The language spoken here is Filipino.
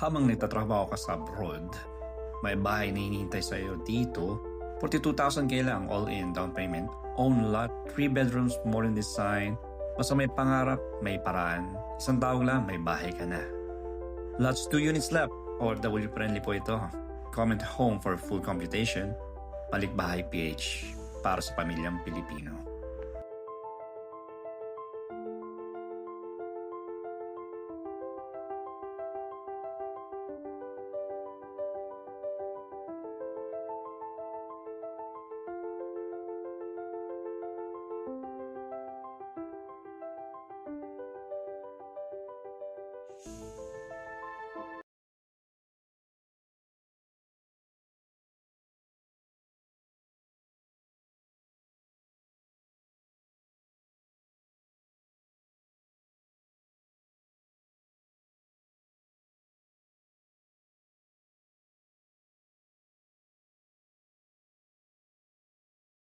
Habang nagtatrabaho ka sa abroad, may bahay na hinihintay sa iyo dito. 42,000 lang all-in down payment. Own lot, 3 bedrooms, modern design. Basta may pangarap, may paraan. Isang tawag lang, may bahay ka na. Lots 2 units left. OFW friendly po ito. Comment home for full computation. Palikbahay PH para sa pamilyang Pilipino.